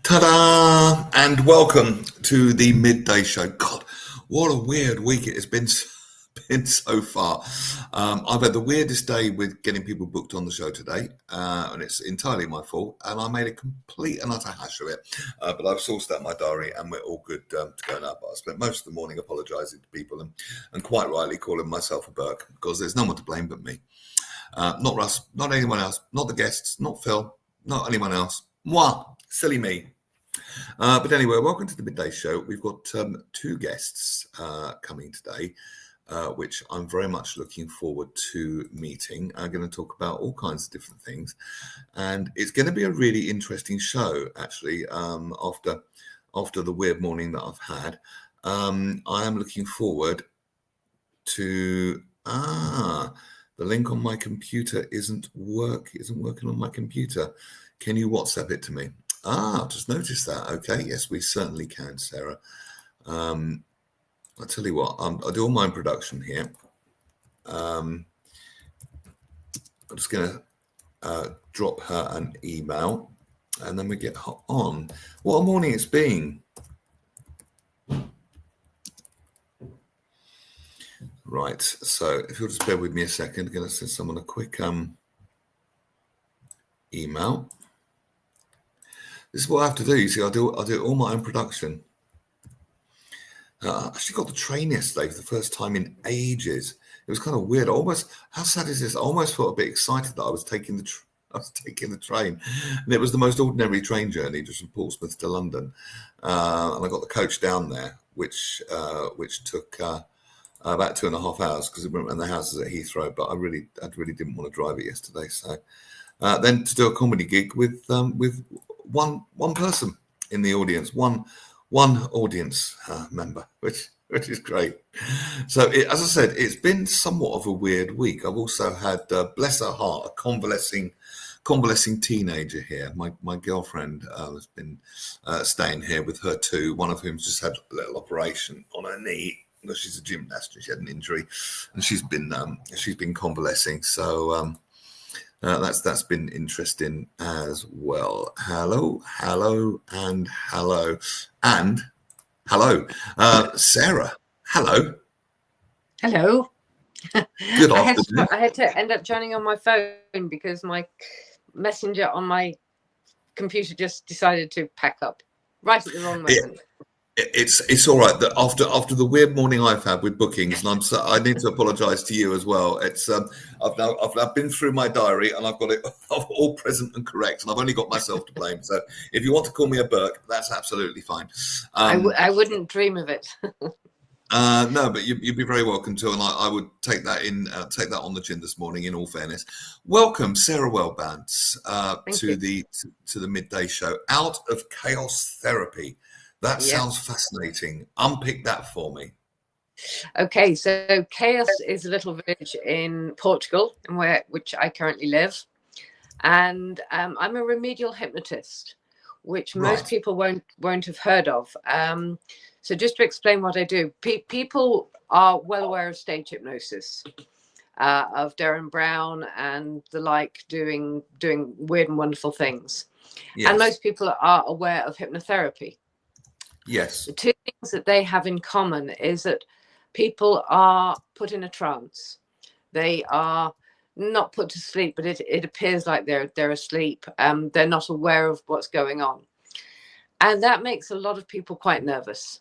Ta-da! And welcome to the Midday Show. God, what a weird week it has been so far. I've had the weirdest day with getting people booked on the show today, and it's entirely my fault, and I made a complete and utter hash of it. But I've sourced out my diary, and we're all good to go now. But I spent most of the morning apologising to people and quite rightly calling myself a Burke, because there's no one to blame but me. Not Russ, not anyone else, not the guests, not Phil, not anyone else. Moi, silly me. But anyway, welcome to the Midday Show. We've got two guests coming today, which I'm very much looking forward to meeting. I'm going to talk about all kinds of different things, and it's going to be a really interesting show, actually. After the weird morning that I've had, I am looking forward to the link on my computer isn't working on my computer. Can you WhatsApp it to me? Just noticed that. Okay, yes, we certainly can, Sarah. I'll tell you what, I'll do all my production here. I'm just going to drop her an email, and then we get on. What a morning it's been. Right, so if you'll just bear with me a second, I'm going to send someone a quick email. This is what I have to do. You see, I'll do all my own production. I actually got the train yesterday for the first time in ages. It was kind of weird. How sad is this? I almost felt a bit excited that I was taking the train, and it was the most ordinary train journey, just from Portsmouth to London. And I got the coach down there, which took about 2.5 hours, because it went around the houses at Heathrow. But I really didn't want to drive it yesterday. So then to do a comedy gig with one person in the audience, one audience member, which is great. So as I said, it's been somewhat of a weird week. I've also had, bless her heart, a convalescing teenager here. My girlfriend has been staying here with her two, one of whom's just had a little operation on her knee. She's a gymnast and she had an injury, and she's been convalescing. So that's been interesting as well. Hello, and hello. Sarah, hello. Hello. Good afternoon. I had to end up joining on my phone because my messenger on my computer just decided to pack up right at the wrong moment. It's all right. That after the weird morning I've had with bookings, and I need to apologise to you as well. It's I've been through my diary, and I've got it all present and correct, and I've only got myself to blame. So if you want to call me a Burke, that's absolutely fine. I wouldn't dream of it. No, but you'd be very welcome to, and I would take that on the chin this morning. In all fairness, welcome Sarah Wellbance to the Midday Show. Out of Chaos Therapy. That sounds fascinating. Unpick that for me. Okay, so Chaos is a little village in Portugal, which I currently live, and I'm a remedial hypnotist, which most people won't have heard of. So just to explain what I do, people are well aware of stage hypnosis, of Darren Brown and the like, doing weird and wonderful things, and most people are aware of hypnotherapy. Yes. The two things that they have in common is that people are put in a trance. They are not put to sleep, but it appears like they're asleep. They're not aware of what's going on. And that makes a lot of people quite nervous.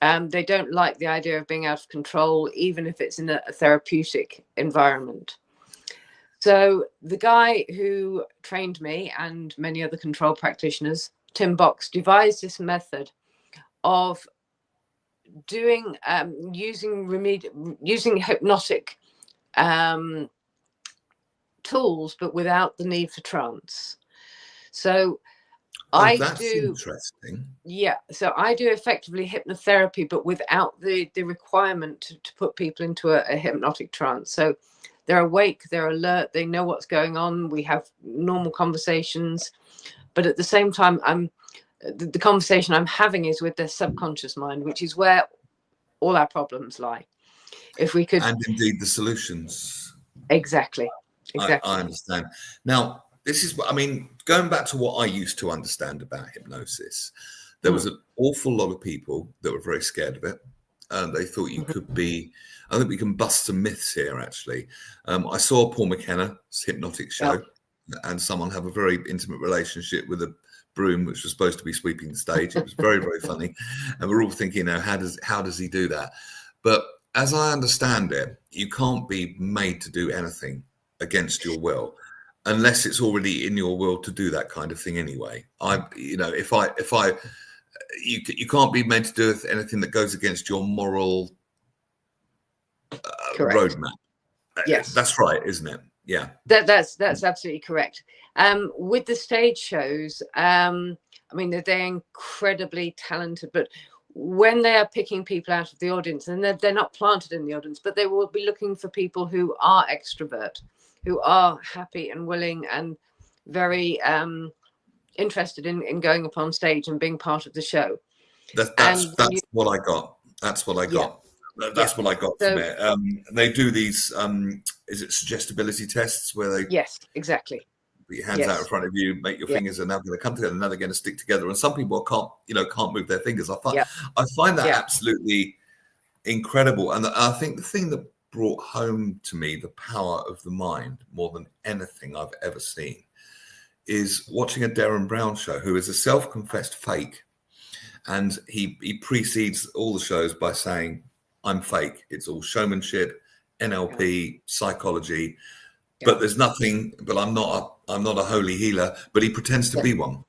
They don't like the idea of being out of control, even if it's in a therapeutic environment. So the guy who trained me and many other control practitioners, Tim Box, devised this method of doing using hypnotic tools, but without the need for trance. So that's interesting. Yeah, so I do effectively hypnotherapy, but without the requirement to put people into a hypnotic trance. So they're awake, they're alert, they know what's going on. We have normal conversations, but at the same time, the conversation I'm having is with their subconscious mind, which is where all our problems lie. If we could, and indeed the solutions. Exactly. I understand. Now, this is what I mean. Going back to what I used to understand about hypnosis, there was an awful lot of people that were very scared of it. They thought you could be. I think we can bust some myths here. Actually, I saw Paul McKenna's hypnotic show, and someone have a very intimate relationship with a broom, which was supposed to be sweeping the stage. It was very, very funny, and we're all thinking, now, how does he do that? But as I understand it, you can't be made to do anything against your will, unless it's already in your will to do that kind of thing anyway. You can't be made to do anything that goes against your moral roadmap. Yes, that's right, isn't it? Yeah, that's absolutely correct. With the stage shows, I mean, they're incredibly talented, but when they are picking people out of the audience, and they're not planted in the audience, but they will be looking for people who are extrovert, who are happy and willing and very interested in going up on stage and being part of the show. That's what I got. That's what I got. That's what I got from it. They do these, is it suggestibility tests where they... Yes, exactly. Put your hands out in front of you, make your fingers are now going to come together, and now they're going to stick together. And some people can't move their fingers. I find that absolutely incredible. And I think the thing that brought home to me the power of the mind more than anything I've ever seen is watching a Derren Brown show, who is a self-confessed fake. And he precedes all the shows by saying, I'm fake. It's all showmanship, NLP, psychology, but there's nothing, but I'm not a holy healer, but he pretends to be one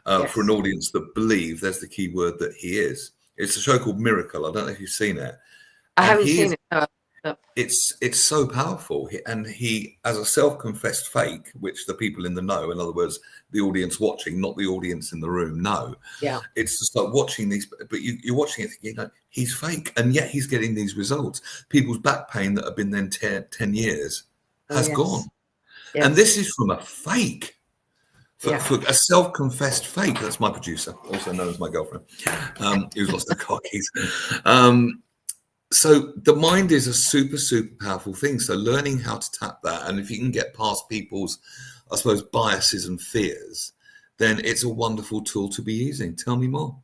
for an audience that believe, there's the key word, that he is. It's a show called Miracle. I don't know if you've seen it. I haven't seen it. No. It's so powerful, and he, as a self-confessed fake, which the people in the know, in other words, the audience watching, not the audience in the room, know. Yeah, it's just like watching these, but you're watching it thinking, he's fake, and yet he's getting these results. People's back pain that have been there 10 years has gone, and this is from a fake. For a self-confessed fake. That's my producer, also known as my girlfriend, who's lost her car keys. So the mind is a super, super powerful thing. So learning how to tap that, and if you can get past people's, I suppose, biases and fears, then it's a wonderful tool to be using. Tell me more.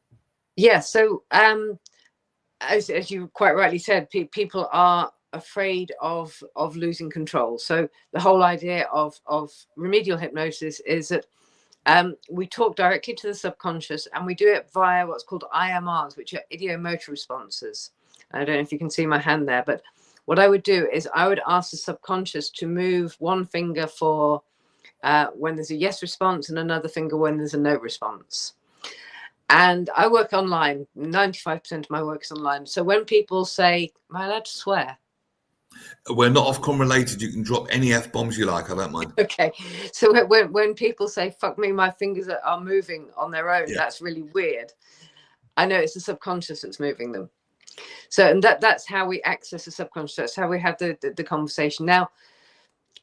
Yeah. So as you quite rightly said, people are afraid of losing control. So the whole idea of remedial hypnosis is that we talk directly to the subconscious, and we do it via what's called IMRs, which are idiomotor responses. I don't know if you can see my hand there, but what I would do is I would ask the subconscious to move one finger for when there's a yes response and another finger when there's a no response. And I work online. 95% of my work is online. So when people say, am I allowed to swear? We're not Ofcom related. You can drop any F-bombs you like. I don't mind. Okay. So when people say, fuck me, my fingers are moving on their own, that's really weird. I know it's the subconscious that's moving them. So, and that's how we access the subconscious. That's how we have the conversation. Now,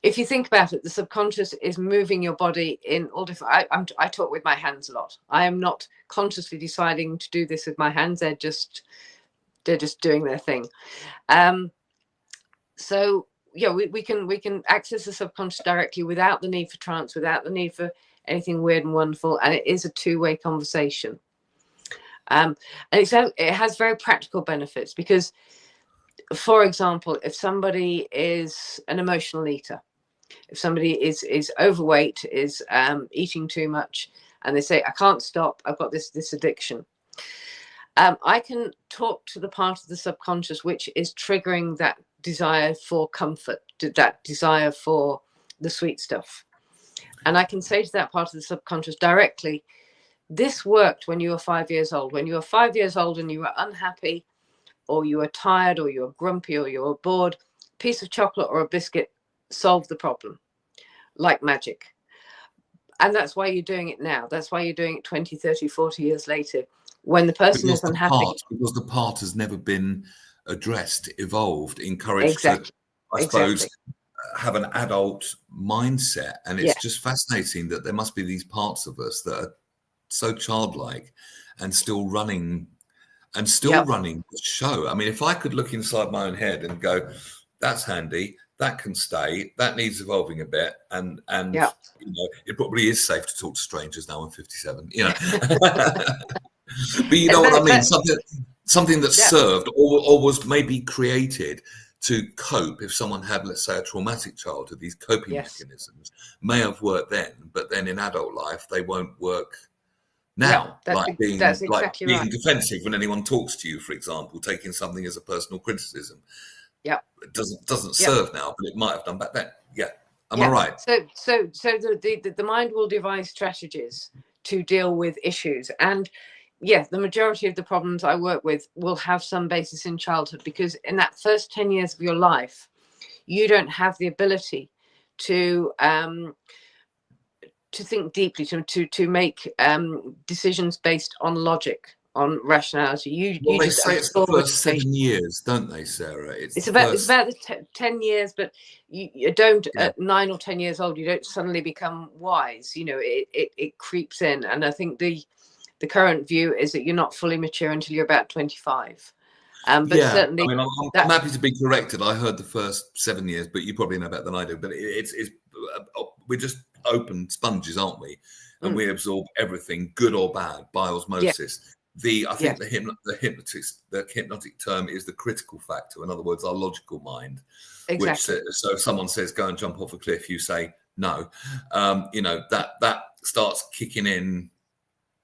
if you think about it, the subconscious is moving your body in all different. I talk with my hands a lot. I am not consciously deciding to do this with my hands. They're just doing their thing. So yeah, we can access the subconscious directly without the need for trance, without the need for anything weird and wonderful. And it is a two-way conversation. And it has very practical benefits because, for example, if somebody is an emotional eater, if somebody is overweight, is eating too much, and they say, I can't stop, I've got this addiction, I can talk to the part of the subconscious which is triggering that desire for comfort, that desire for the sweet stuff. And I can say to that part of the subconscious directly, this worked when you were 5 years old. When you were 5 years old and you were unhappy, or you were tired, or you were grumpy, or you were bored, a piece of chocolate or a biscuit solved the problem, like magic. And that's why you're doing it now. That's why you're doing it 20, 30, 40 years later, when the person is unhappy. Because the part has never been addressed, evolved, encouraged exactly. to, I suppose, have an adult mindset. And it's just fascinating that there must be these parts of us that are so childlike and still running running the show. I mean, if I could look inside my own head and go, that's handy, that can stay. That needs evolving a bit, and Yeah. it probably is safe to talk to strangers now. I'm 57. But you know And what I mean. that Something that yeah. served or was maybe created to cope. If someone had, let's say, a traumatic childhood, these coping Yes. mechanisms may have worked then, but then in adult life they won't work Yeah. now. Like That's exactly being right. defensive when anyone talks to you, for example, taking something as a personal criticism. Yeah. It doesn't Yeah. serve now, but it might have done back then. Yeah. Am I Yeah. right? So the mind will devise strategies to deal with issues. And yes, the majority of the problems I work with will have some basis in childhood, because in that first 10 years of your life, you don't have the ability to think deeply, to make decisions based on logic, on rationality. Well, You they just say it's the absorb first information. 7 years, don't they, Sarah? It's The about first. the 10 years, but you don't, Yeah. at 9 or 10 years old, you don't suddenly become wise. It creeps in. And I think the current view is that you're not fully mature until you're about 25. But Yeah, certainly I mean, I'm that happy to be corrected. I heard the first 7 years, but you probably know better than I do. But it's we're just open sponges, aren't we? And we absorb everything, good or bad, by yeah, osmosis. I yeah, think the hypnotic term is the critical factor. In other words, our logical mind. Which exactly. so if someone says go and jump off a cliff, you say no. That starts kicking in.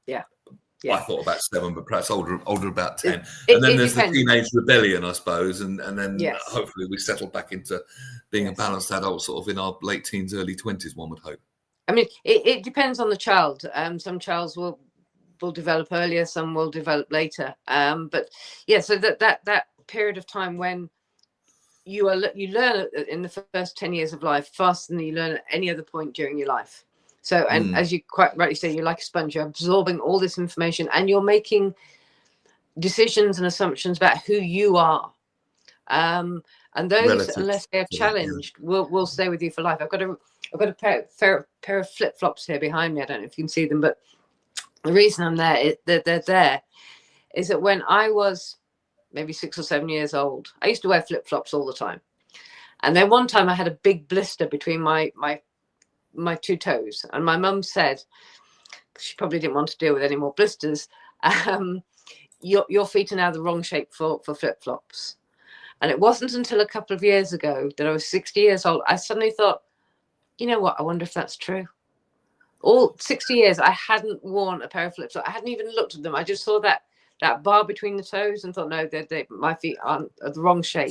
Yeah, I yeah. thought about 7, but perhaps older about 10. It, And then it there's the depends. teenage rebellion, I suppose, and then Yes, hopefully we settle back into being a yes. balanced adult, sort of in our late teens, early 20s. One would hope. I mean, it depends on the child. Some childs will develop earlier, some will develop later. But yeah, so that period of time when you learn in the first 10 years of life faster than you learn at any other point during your life. So, and as you quite rightly say, you're like a sponge. You're absorbing all this information, and you're making decisions and assumptions about who you are. And those, Relative. unless they're challenged, will stay with you for life. I've got a pair of flip flops here behind me. I don't know if you can see them, but the reason they're there is that when I was maybe 6 or 7 years old, I used to wear flip flops all the time. And then one time I had a big blister between my two toes, and my mum said, she probably didn't want to deal with any more blisters, your feet are now the wrong shape for flip flops. And it wasn't until a couple of years ago that I was 60 years old, I suddenly thought, you know what? I wonder if that's true. All 60 years, I hadn't worn a pair of flip flops. I hadn't even looked at them. I just saw that bar between the toes and thought, no, my feet are the wrong shape.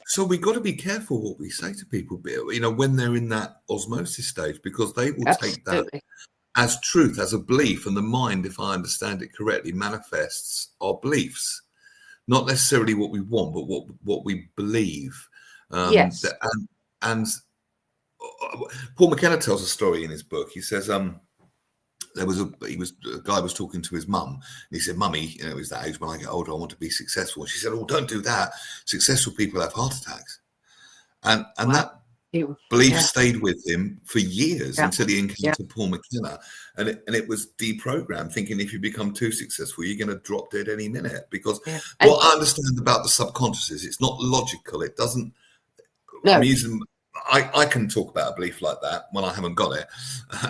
So we got to be careful what we say to people, when they're in that osmosis stage, because they will take that as truth, as a belief, and the mind, if I understand it correctly, manifests our beliefs, not necessarily what we want, but what we believe. Yes. And Paul McKenna tells a story in his book. He says, a guy was talking to his mum, and he said, "Mummy, it was that age, when I get older, I want to be successful." And she said, "Oh, don't do that. Successful people have heart attacks." And that belief stayed with him for years until he encountered Paul McKenna, and it was deprogrammed, thinking if you become too successful, you're going to drop dead any minute. Because what I understand about the subconscious is it's not logical. It doesn't. No. I can talk about a belief like that when I haven't got it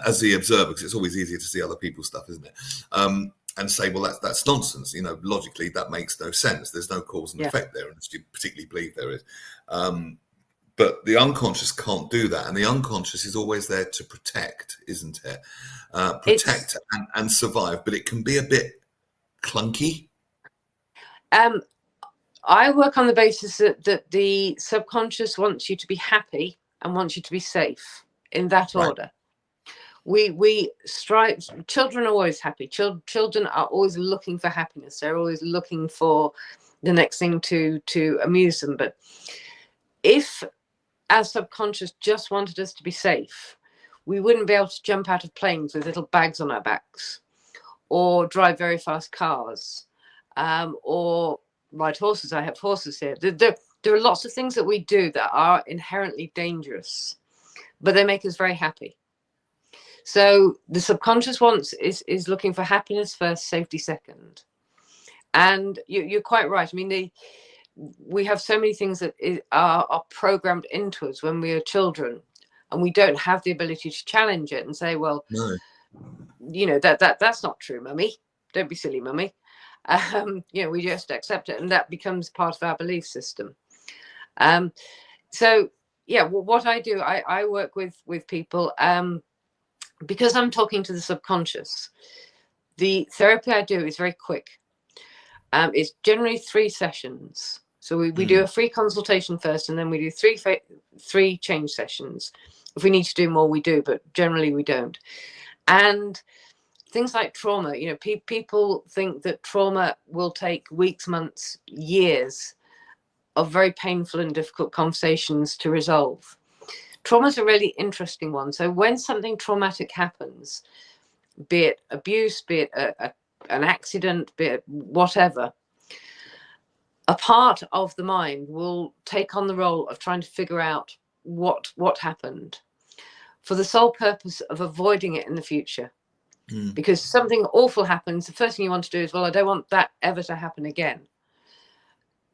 as the observer, because it's always easier to see other people's stuff, isn't it? And say, well, that's nonsense. Logically, that makes no sense. There's no cause and effect there, unless you particularly believe there is. But the unconscious can't do that, and the unconscious is always there to protect, isn't it? Protect and survive, but it can be a bit clunky. I work on the basis that the subconscious wants you to be happy and wants you to be safe, in that order. We strive. Children are always happy. Children are always looking for happiness. They're always looking for the next thing to amuse them. But if our subconscious just wanted us to be safe, we wouldn't be able to jump out of planes with little bags on our backs, or drive very fast cars, or ride horses. I have horses here. There are lots of things that we do that are inherently dangerous, but they make us very happy. So the subconscious is looking for happiness first, safety second. And you're quite right. I mean, we have so many things that are programmed into us when we are children, and we don't have the ability to challenge it and say, well, No. That's not true, mummy. Don't be silly, mummy. We just accept it, and that becomes part of our belief system. So yeah, what I do, I work with people, because I'm talking to the subconscious. The therapy I do is very quick. It's generally 3 sessions. So we do a free consultation first, and then we do three change sessions. If we need to do more, we do, but generally we don't. And things like trauma, people think that trauma will take weeks, months, years of very painful and difficult conversations to resolve. Trauma is a really interesting one. So when something traumatic happens, be it abuse, be it an accident, be it whatever, a part of the mind will take on the role of trying to figure out what happened, for the sole purpose of avoiding it in the future. Because something awful happens, the first thing you want to do is, well, I don't want that ever to happen again.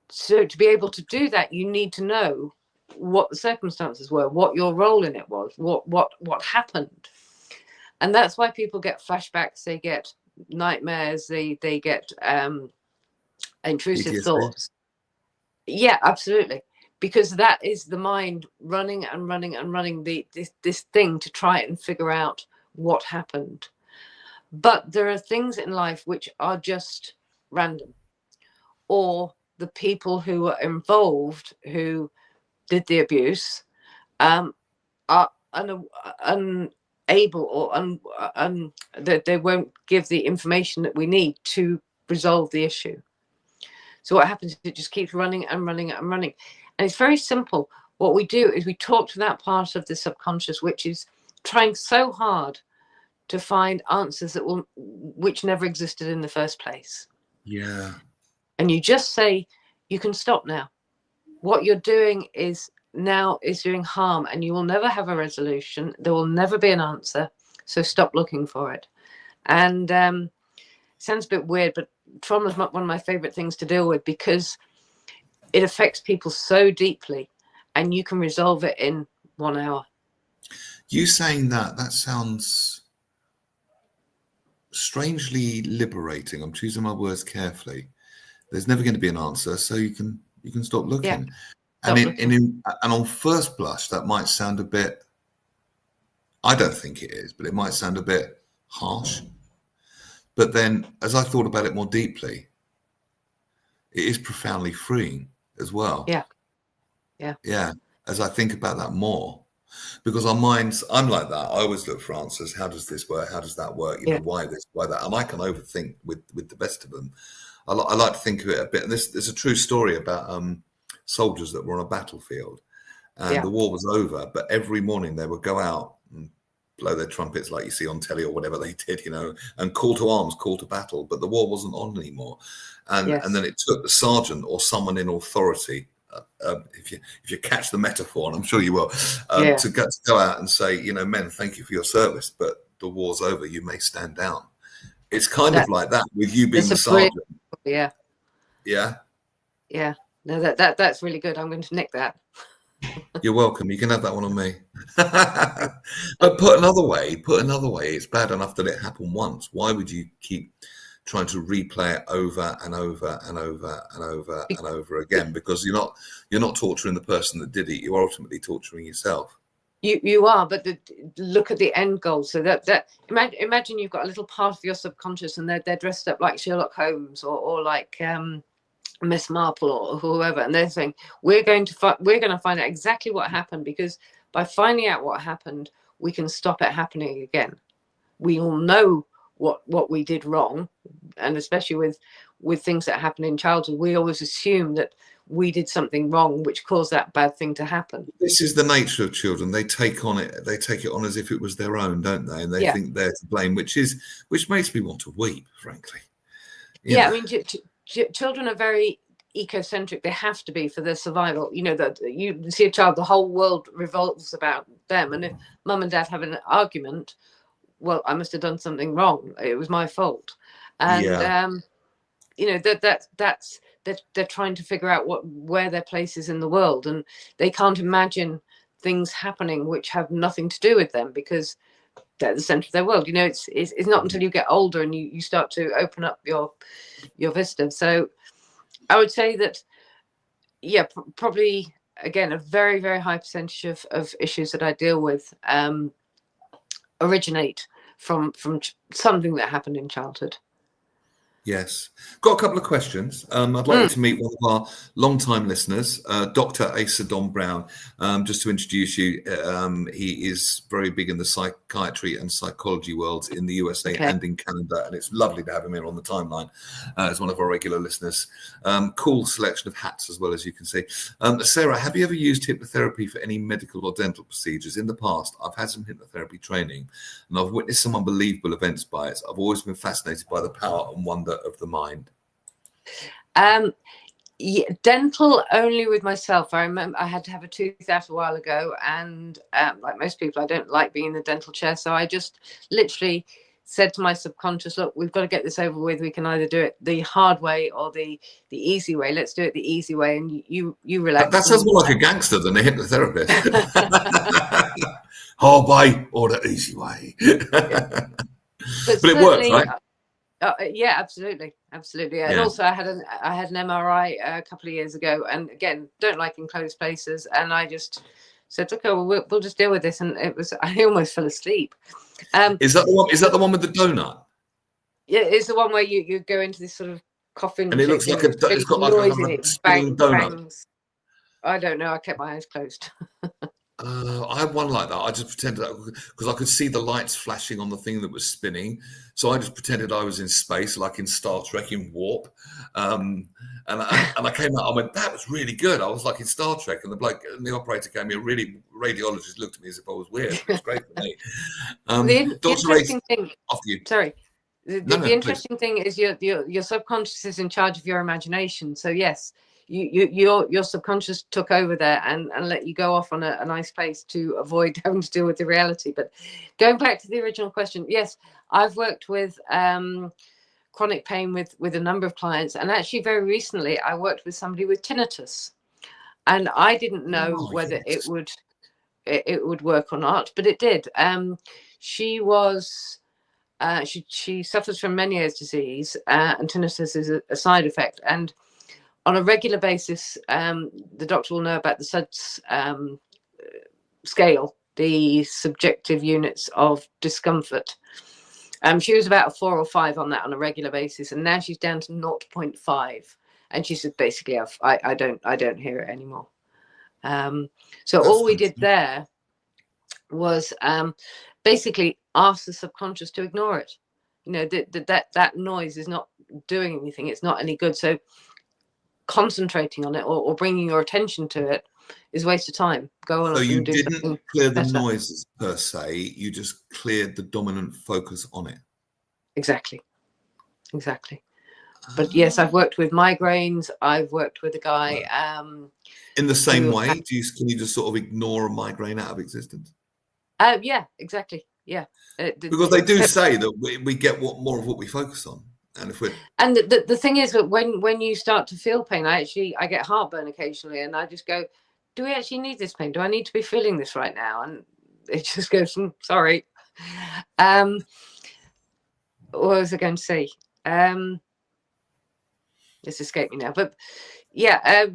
So to be able to do that, you need to know what the circumstances were, what your role in it was, what happened. And that's why people get flashbacks, they get nightmares, they get intrusive PTSD. thoughts. Yeah, absolutely. Because that is the mind running and running and running this thing to try and figure out what happened. But there are things in life which are just random, or the people who were involved, who did the abuse, are unable, or they won't give the information that we need to resolve the issue. So what happens is it just keeps running and running and running. And it's very simple. What we do is we talk to that part of the subconscious, which is trying so hard to find answers which never existed in the first place. Yeah. And you just say, you can stop now. What you're doing is doing harm, and you will never have a resolution. There will never be an answer. So stop looking for it. And it sounds a bit weird, but trauma is one of my favorite things to deal with, because it affects people so deeply, and you can resolve it in 1 hour. You saying that sounds strangely liberating. I'm choosing my words carefully. There's never going to be an answer, so you can stop looking. Yeah. And on first blush, that might sound a bit, I don't think it is, but it might sound a bit harsh. But then, as I thought about it more deeply, it is profoundly freeing as well. Yeah. As I think about that more, because our minds, I'm like that. I always look for answers. How does this work? How does that work? Why this? Why that? And I can overthink with the best of them. I like to think of it a bit. And there's a true story about soldiers that were on a battlefield, and the war was over. But every morning they would go out and blow their trumpets like you see on telly or whatever they did, and call to arms, call to battle. But the war wasn't on anymore. And then it took the sergeant or someone in authority, if you catch the metaphor, and I'm sure you will, to go out and say, men, thank you for your service, but the war's over. You may stand down. It's kind of like that with you being the sergeant. Yeah. No, that's really good. I'm going to nick that. You're welcome. You can have that one on me. But put another way, it's bad enough that it happened once. Why would you keep trying to replay it over and over and over and over and over again? Because you're not torturing the person that did it. You're ultimately torturing yourself. You are, but look at the end goal. So that imagine you've got a little part of your subconscious, and they're dressed up like Sherlock Holmes or like Miss Marple or whoever, and they're saying we're going to find out exactly what happened, because by finding out what happened, we can stop it happening again. We all know what we did wrong, and especially with things that happen in childhood, we always assume that we did something wrong which caused that bad thing to happen. This is the nature of children. They take it on as if it was their own, don't they? And they think they're to blame, which makes me want to weep, frankly. I mean, children are very ecocentric. They have to be for their survival. That you see a child, the whole world revolves about them, and if mum and dad have an argument, well, I must have done something wrong. It was my fault. And that's they're trying to figure out where their place is in the world, and they can't imagine things happening which have nothing to do with them because they're the center of their world. It's not until you get older and you start to open up your vista. So I would say that, yeah, probably again a very, very high percentage of issues that I deal with originate from something that happened in childhood. Yes. Got a couple of questions. I'd like you to meet one of our long-time listeners, Dr. Asa Don Brown. Just to introduce you, he is very big in the psychiatry and psychology worlds in the USA and in Canada, and it's lovely to have him in on the timeline as one of our regular listeners. Cool selection of hats as well, as you can see. Sarah, have you ever used hypnotherapy for any medical or dental procedures? In the past, I've had some hypnotherapy training, and I've witnessed some unbelievable events by it. I've always been fascinated by the power and wonder of the mind. Yeah, dental only with myself. I remember I had to have a tooth out a while ago, and like most people, I don't like being in the dental chair, so I just literally said to my subconscious, look, we've got to get this over with. We can either do it the hard way or the easy way. Let's do it the easy way, and you relax. That sounds more like a gangster than a hypnotherapist. Hard way or the easy way. Yeah. But it works, right? Yeah, absolutely. Yeah. And also I had an MRI a couple of years ago, and again, don't like enclosed places, and I just said, okay, well, we'll just deal with this, and I almost fell asleep. Is that the one with the donut? Yeah, it's the one where you go into this sort of coffin, and it looks like it's got like a spinning donut. Bangs. I don't know, I kept my eyes closed. I had one like that. I just pretended because I could see the lights flashing on the thing that was spinning. So I just pretended I was in space, like in Star Trek in warp. And I came out. I went, that was really good. I was like in Star Trek, and the operator gave me radiologist looked at me as if I was weird. It was great for me. The interesting thing. After you. Sorry. The interesting thing is your subconscious is in charge of your imagination. So yes. Your subconscious took over there and let you go off on a nice place to avoid having to deal with the reality. But going back to the original question, yes, I've worked with chronic pain with a number of clients, and actually very recently I worked with somebody with tinnitus, and I didn't know whether it would work or not, but it did. She suffers from Meniere's disease, and tinnitus is a side effect, and on a regular basis, the doctor will know about the SUDS scale, the subjective units of discomfort. She was about a 4 or 5 on that on a regular basis, and now she's down to 0.5. And she said, basically, I don't hear it anymore. So all we did there was basically ask the subconscious to ignore it. That noise is not doing anything. It's not any good. So concentrating on it or bringing your attention to it is a waste of time. Go on. So you didn't clear the noises per se, you just cleared the dominant focus on it. Exactly. But yes, I've worked with migraines. I've worked with a guy in the same way. Can you just sort of ignore a migraine out of existence? Yeah, exactly. Yeah, because they do say that we get more of what we focus on. And the thing is that when you start to feel pain, I get heartburn occasionally, and I just go, do we actually need this pain? Do I need to be feeling this right now? And it just goes, sorry. What was I going to say? It's escaped me now. But yeah,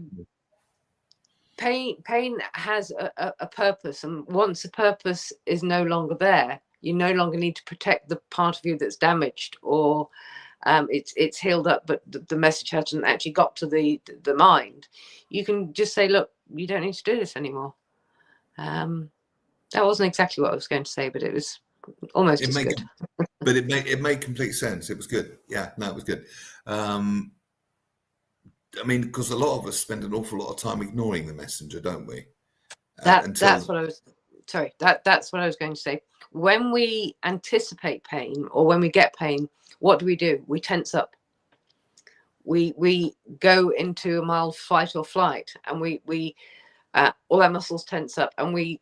pain has a purpose, and once a purpose is no longer there, you no longer need to protect the part of you that's damaged, or it's healed up, but the message hasn't actually got to the mind. You can just say, look, you don't need to do this anymore. That wasn't exactly what I was going to say, but it was almost as good. But it made complete sense. It was good. Yeah, no, it was good. I mean, because a lot of us spend an awful lot of time ignoring the messenger, don't we? That's what I was going to say. When we anticipate pain or when we get pain, what do? We tense up. We go into a mild fight or flight, and we all our muscles tense up, and we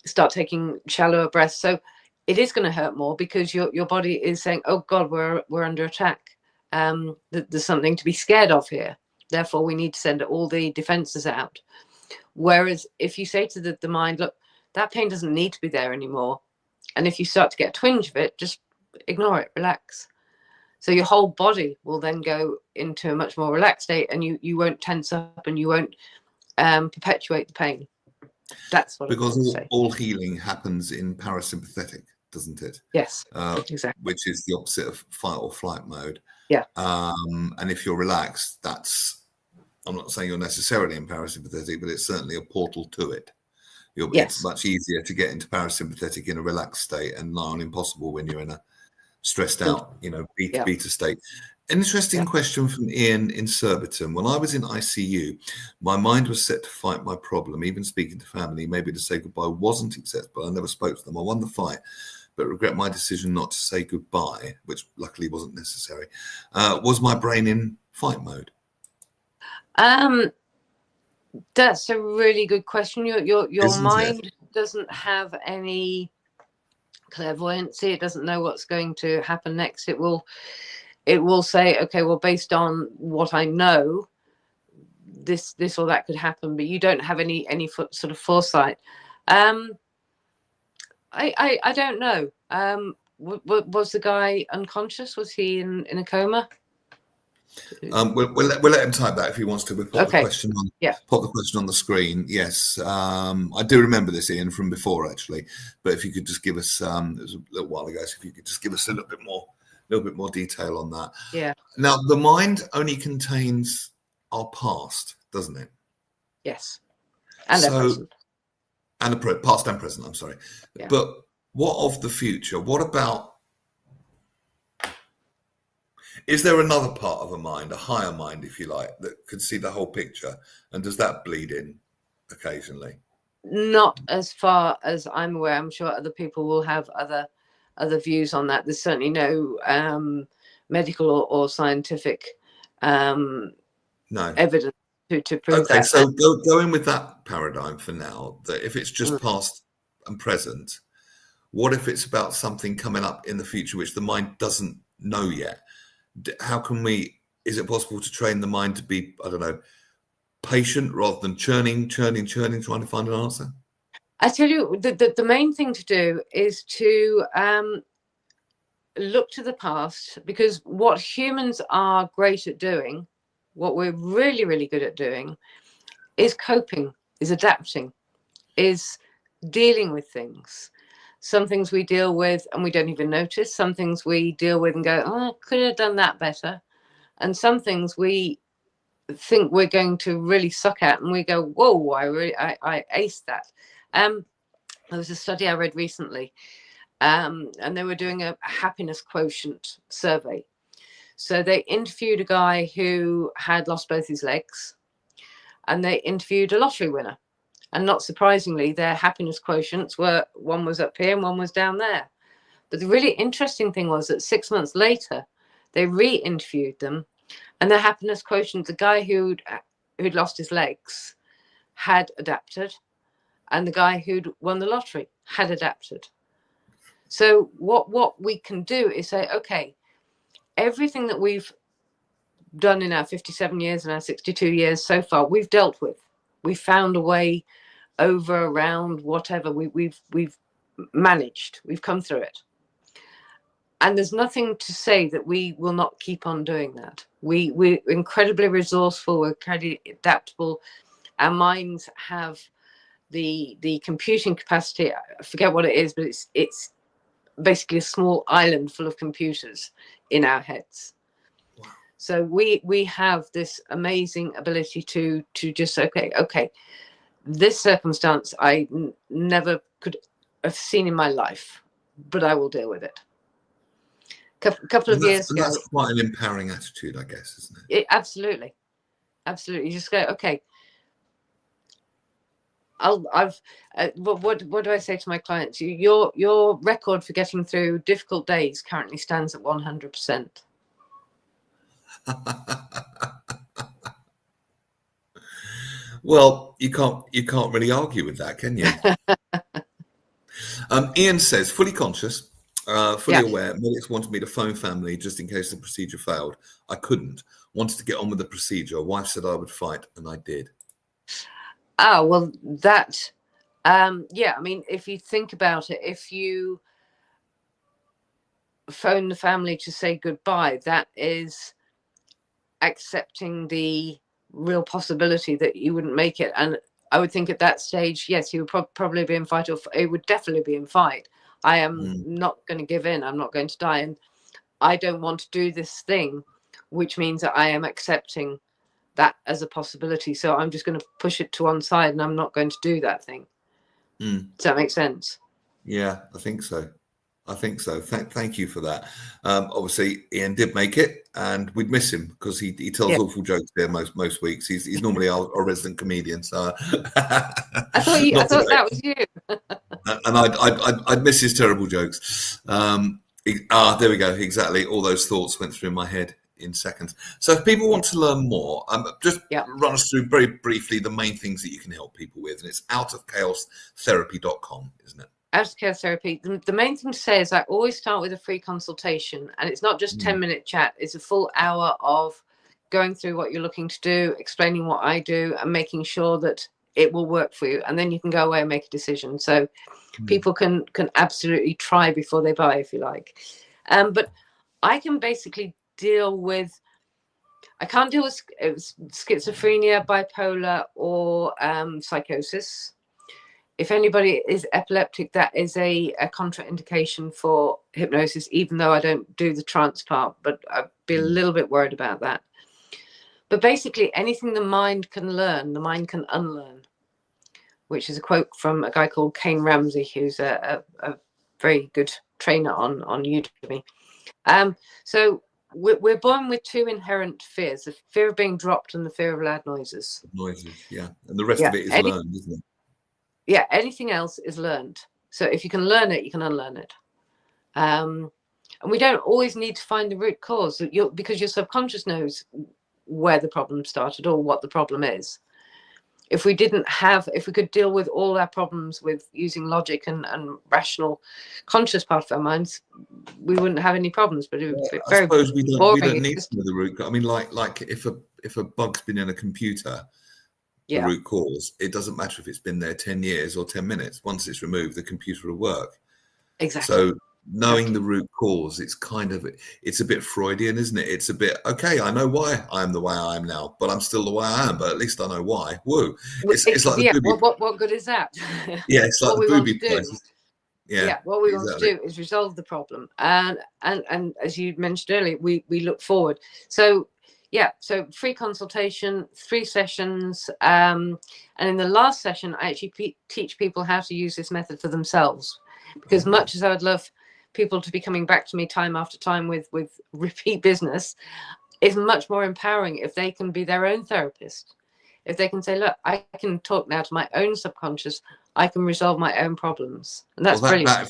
start taking shallower breaths. So it is going to hurt more because your body is saying, "Oh God, we're under attack." There's something to be scared of here. Therefore, we need to send all the defenses out. Whereas if you say to the mind, look, that pain doesn't need to be there anymore. And if you start to get a twinge of it, just ignore it, relax. So your whole body will then go into a much more relaxed state, and you won't tense up and you won't perpetuate the pain. That's what because I'm trying to say. all healing happens in parasympathetic, doesn't it? Yes, exactly. Which is the opposite of fight or flight mode. Yeah. And if you're relaxed, I'm not saying you're necessarily in parasympathetic, but it's certainly a portal to it. Yes. It's much easier to get into parasympathetic in a relaxed state and nigh on impossible when you're in a stressed out, beta state. An interesting question from Ian in Surbiton. When I was in ICU, my mind was set to fight my problem. Even speaking to family, maybe to say goodbye wasn't acceptable. I never spoke to them. I won the fight, but regret my decision not to say goodbye, which luckily wasn't necessary. Was my brain in fight mode? That's a really good question. Your mind doesn't have any clairvoyancy. It doesn't know what's going to happen next. It will say, okay, well, based on what I know, this or that could happen, but you don't have any sort of foresight. I don't know. Was the guy unconscious? Was he in a coma? We'll let him type that if he wants to. We'll pop the question on. Pop the question on the screen. Yes, I do remember this, Ian, from before actually. But if you could just give us, it was a little while ago. So if you could just give us a little bit more detail on that. Yeah. Now the mind only contains our past, doesn't it? Yes. And the present. And the past and present. I'm sorry. Yeah. But what of the future? What about? Is there another part of a mind, a higher mind, if you like, that could see the whole picture? And does that bleed in occasionally? Not as far as I'm aware. I'm sure other people will have other views on that. There's certainly no medical or scientific evidence to prove that. Okay, so going with that paradigm for now, that if it's just past and present, what if it's about something coming up in the future which the mind doesn't know yet? How can is it possible to train the mind to be, I don't know, patient rather than churning, trying to find an answer? I tell you, the main thing to do is to look to the past, because what humans are great at doing, what we're really, really good at doing, is coping, is adapting, is dealing with things. Some things we deal with and we don't even notice. Some things we deal with and go, oh, I could have done that better. And some things we think we're going to really suck at and we go, whoa, I aced that. There was a study I read recently, and they were doing a happiness quotient survey. So they interviewed a guy who had lost both his legs, and they interviewed a lottery winner. And not surprisingly, their happiness quotients were, one was up here and one was down there. But the really interesting thing was that 6 months later, they re-interviewed them, and their happiness quotient, the guy who'd lost his legs had adapted, and the guy who'd won the lottery had adapted. So what we can do is say, okay, everything that we've done in our 57 years and our 62 years so far, we've dealt with. We've found a way over, around, whatever. We've managed. We've come through it. And there's nothing to say that we will not keep on doing that. We're incredibly resourceful. We're incredibly adaptable. Our minds have the computing capacity. I forget what it is, but it's basically a small island full of computers in our heads. Wow. So we have this amazing ability to just say, okay, this circumstance I never could have seen in my life, but I will deal with it. Couple of years ago. That's quite an empowering attitude, I guess, isn't it? Absolutely. You just go, okay. What do I say to my clients? Your record for getting through difficult days currently stands at 100%. Well, you can't really argue with that, can you? Ian says, fully conscious, Fully aware. Medics wanted me to phone family just in case the procedure failed. I couldn't. Wanted to get on with the procedure. Wife said I would fight, and I did. Oh, well, that, yeah, I mean, if you think about it, if you phone the family to say goodbye, that is accepting the real possibility that you wouldn't make it. And I would think at that stage, yes, you would probably be in fight, or it would definitely be in fight. I am not going to give in. I'm not going to die. And I don't want to do this thing, which means that I am accepting that as a possibility. So I'm just going to push it to one side, and I'm not going to do that thing. Does that make sense? Yeah, I think so. Thank you for that. Obviously, Ian did make it, and we'd miss him because he tells awful jokes there most weeks. He's normally our resident comedian. So I thought that was you. And I'd miss his terrible jokes. There we go. Exactly. All those thoughts went through my head in seconds. So if people want to learn more, just run us through very briefly the main things that you can help people with. And it's outofchaostherapy.com, isn't it? Out of Chaos Therapy. The main thing to say is I always start with a free consultation, and it's not just 10-minute chat. It's a full hour of going through what you're looking to do, explaining what I do, and making sure that it will work for you. And then you can go away and make a decision. So people can absolutely try before they buy, if you like. But I can basically deal with, I can't deal with schizophrenia, bipolar, or psychosis. If anybody is epileptic, that is a contraindication for hypnosis, even though I don't do the trance part, but I'd be a little bit worried about that. But basically, anything the mind can learn, the mind can unlearn, which is a quote from a guy called Kane Ramsey, who's a very good trainer on Udemy. So we're born with two inherent fears: the fear of being dropped and the fear of loud noises. Yeah. And the rest of it is learned, isn't it? Yeah, anything else is learned. So if you can learn it, you can unlearn it. And we don't always need to find the root cause, because your subconscious knows where the problem started or what the problem is. If we could deal with all our problems with using logic and rational, conscious part of our minds, we wouldn't have any problems. But it would be very boring. We don't need to know the root cause. I mean, like if a bug's been in a computer, the root cause, it doesn't matter if it's been there 10 years or 10 minutes. Once it's removed, the computer will work. Exactly. So knowing the root cause, it's a bit Freudian, isn't it? It's a bit, okay, I know why I'm the way I am now, but I'm still the way I am, but at least I know why. Woo. It's like the booby. What good is that? Yeah, it's like the booby prices. What we want to do is resolve the problem. And as you mentioned earlier, we look forward. So free consultation, 3 sessions. And in the last session, I actually teach people how to use this method for themselves. Because much as I would love people to be coming back to me time after time with repeat business, it's much more empowering if they can be their own therapist. If they can say, look, I can talk now to my own subconscious, I can resolve my own problems. And that's brilliant.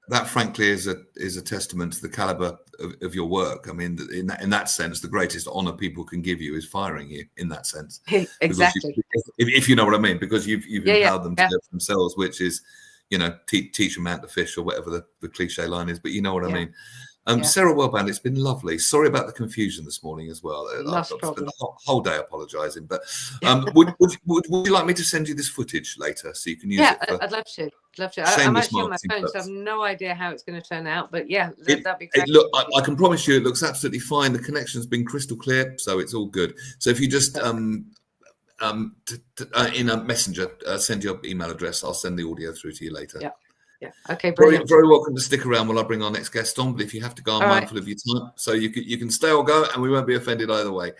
That frankly is a testament to the caliber of your work. I mean, in that sense, the greatest honor people can give you is firing you. In that sense, exactly. If you know what I mean, because you've empowered them to do it for themselves, which is, teach them out to fish, or whatever the cliche line is. But you know what I mean. Sarah Wellband, it's been lovely. Sorry about the confusion this morning as well. I've spent the whole day apologising. But would you like me to send you this footage later so you can use it? Yeah, I'd love to. I'm actually on my phone, so I have no idea how it's going to turn out. But that'd be great. Look, I can promise you it looks absolutely fine. The connection's been crystal clear, so it's all good. So if you just in a messenger, send your email address. I'll send the audio through to you later. Yeah. Okay. Brilliant. Very welcome to stick around while I bring our next guest on. But if you have to go, I'm mindful of your time, so you can stay or go, and we won't be offended either way.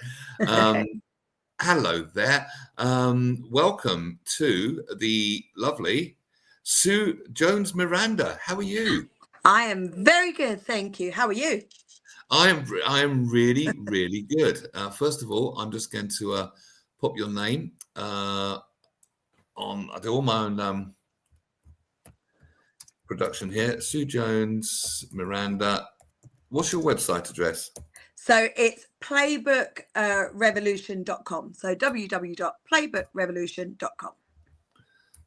Hello there. Welcome to the lovely Sue Jones Miranda. How are you? I am very good, thank you. How are you? I am really, really good. First of all, I'm just going to pop your name on. I do all my own production here. Sue Jones Miranda. What's your website address? So it's playbookrevolution.com. So www.playbookrevolution.com.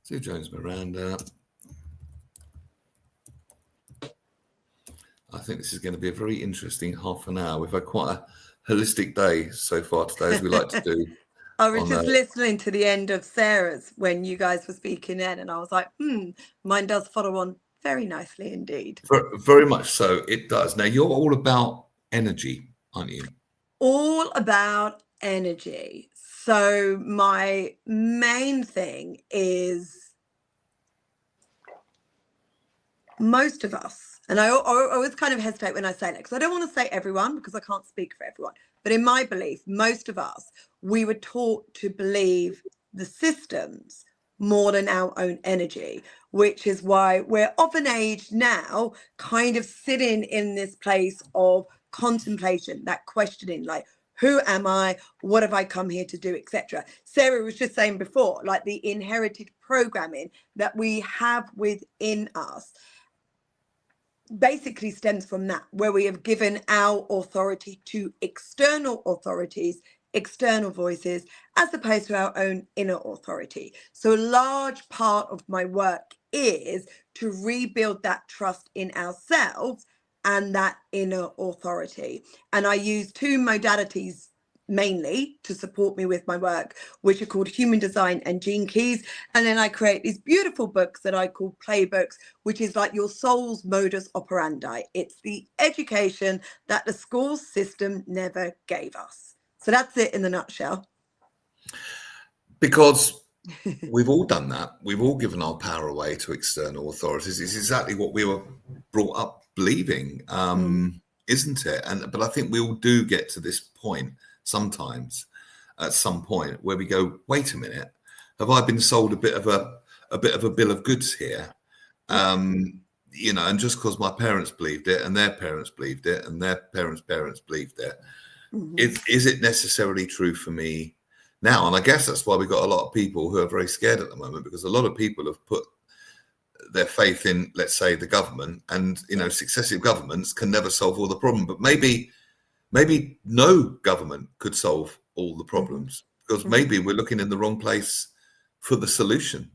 Sue Jones Miranda. I think this is going to be a very interesting half an hour. We've had quite a holistic day so far today, as we like to do. I was just listening to the end of Sarah's when you guys were speaking then, and I was like, mine does follow on very nicely indeed. Very much so, it does. Now, you're all about energy, aren't you? All about energy. So my main thing is most of us, and I always kind of hesitate when I say that because I don't want to say everyone because I can't speak for everyone. But in my belief, most of us, we were taught to believe the systems more than our own energy, which is why we're of an age now kind of sitting in this place of contemplation, that questioning, like, who am I? What have I come here to do, etc. Sarah was just saying before, like the inherited programming that we have within us basically stems from that, where we have given our authority to external authorities, external voices, as opposed to our own inner authority. So a large part of my work is to rebuild that trust in ourselves and that inner authority. And I use two modalities mainly to support me with my work, which are called Human Design and Gene Keys. And then I create these beautiful books that I call playbooks, which is like your soul's modus operandi. It's the education that the school system never gave us. So that's it in a nutshell. Because we've all done that. We've all given our power away to external authorities. It's exactly what we were brought up believing, isn't it? But I think we all do get to this point sometimes, at some point, where we go, wait a minute, have I been sold a bit of a bill of goods here? You know, and just because my parents believed it, and their parents believed it, and their parents' believed it, is it necessarily true for me now? And I guess that's why we've got a lot of people who are very scared at the moment, because a lot of people have put their faith in, let's say, the government, and, you know, successive governments can never solve all the problem. But maybe no government could solve all the problems, because maybe we're looking in the wrong place for the solution.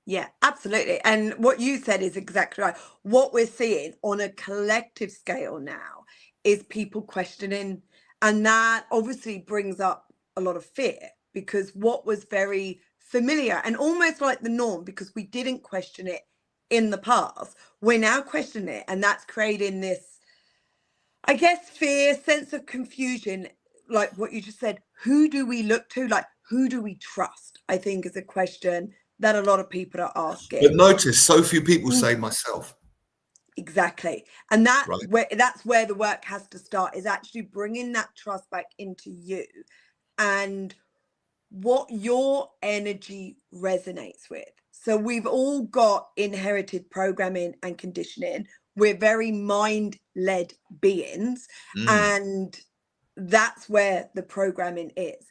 Yeah, absolutely. And what you said is exactly right. What we're seeing on a collective scale now is people questioning, and that obviously brings up a lot of fear, because what was very familiar and almost like the norm, because we didn't question it in the past, we're now questioning it, and that's creating this, I guess, fear, sense of confusion, like what you just said. Who do we look to? Like, who do we trust? I think is a question that a lot of people are asking. But notice, so few people say myself. Exactly. And that's right. where the work has to start, is actually bringing that trust back into you and what your energy resonates with. So we've all got inherited programming and conditioning. We're very mind-led beings, and that's where the programming is.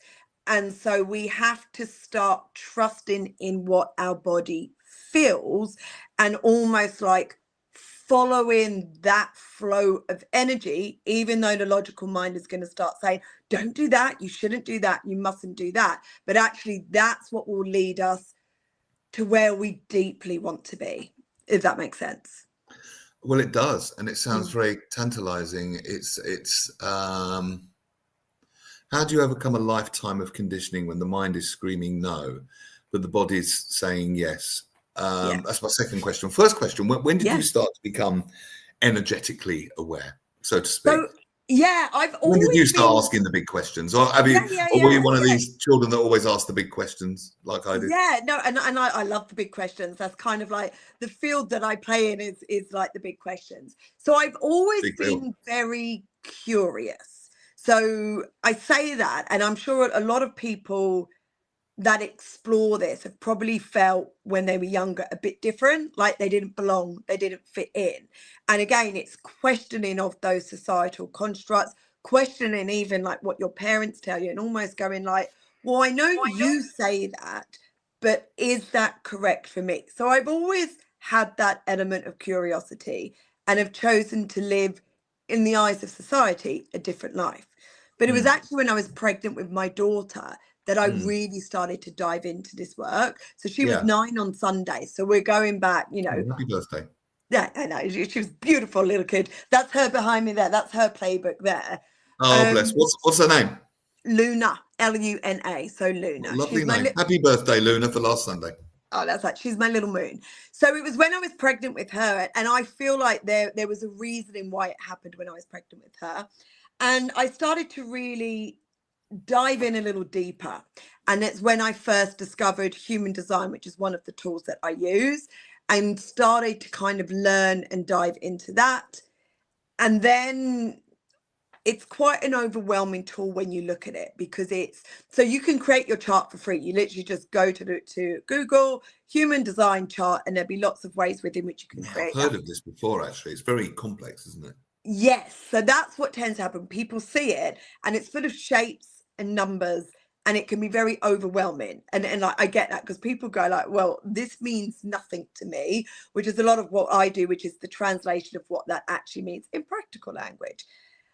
And so we have to start trusting in what our body feels, and almost like following that flow of energy, even though the logical mind is going to start saying, don't do that, you shouldn't do that, you mustn't do that. But actually, that's what will lead us to where we deeply want to be, if that makes sense. Well, it does. And it sounds very tantalizing. It's how do you overcome a lifetime of conditioning when the mind is screaming no, but the body's saying yes? That's my second question. First question, when did you start to become energetically aware, so to speak? So, yeah, I've always When did you start asking the big questions? Or have you, or were you one of these children that always ask the big questions like I do? Yeah, no, and I love the big questions. That's kind of like the field that I play in, is like the big questions. So I've always been very curious. So I say that, and I'm sure a lot of people that explore this have probably felt when they were younger a bit different, like they didn't belong, they didn't fit in. And again, it's questioning of those societal constructs, questioning even like what your parents tell you, and almost going like, well, I know you say that, but is that correct for me? So I've always had that element of curiosity, and have chosen to live, in the eyes of society, a different life. But it was actually when I was pregnant with my daughter that I really started to dive into this work. So she was 9 on Sunday. So we're going back, you know. Happy birthday. Yeah, I know. She was a beautiful little kid. That's her behind me there. That's her playbook there. Oh, bless. What's her name? Luna, Luna. So What Luna. a lovely She's my name. Happy birthday, Luna, for last Sunday. Oh, that's like she's my little moon. So it was when I was pregnant with her, and I feel like there was a reasoning why it happened when I was pregnant with her. And I started to really dive in a little deeper. And it's when I first discovered human design, which is one of the tools that I use, and started to kind of learn and dive into that. And then it's quite an overwhelming tool when you look at it, because it's so you can create your chart for free. You literally just go to Google human design chart, and there'll be lots of ways within which you can create I've heard of this before, actually. It's very complex, isn't it? Yes, so that's what tends to happen. People see it and it's full of shapes and numbers, and it can be very overwhelming. And like I get that, because people go like, well, this means nothing to me, which is a lot of what I do, which is the translation of what that actually means in practical language.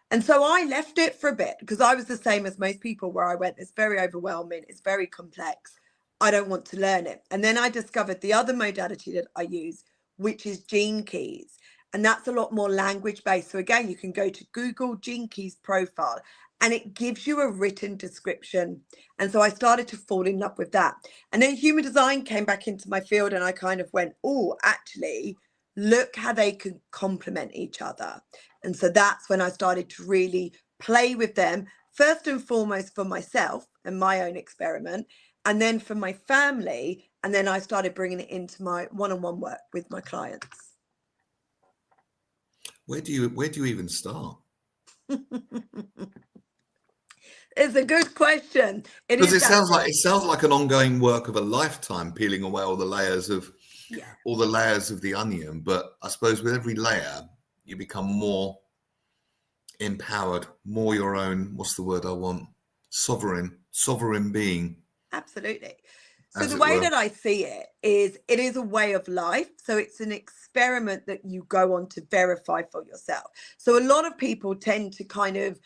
And so I left it for a bit, because I was the same as most people, where I went, it's very overwhelming, it's very complex, I don't want to learn it. And then I discovered the other modality that I use, which is Gene Keys. And that's a lot more language based. So again, you can go to Google Gene Keys profile, and it gives you a written description. And so I started to fall in love with that. And then human design came back into my field, and I kind of went, oh, actually, look how they can complement each other. And so that's when I started to really play with them, first and foremost for myself and my own experiment, and then for my family. And then I started bringing it into my one-on-one work with my clients. Where do you even start? It's a good question. Because it sounds like an ongoing work of a lifetime, peeling away all the layers of the onion. But I suppose with every layer, you become more empowered, more your own, what's the word I want? Sovereign being. Absolutely. So the way that I see it is a way of life. So it's an experiment that you go on to verify for yourself. So a lot of people tend to kind of,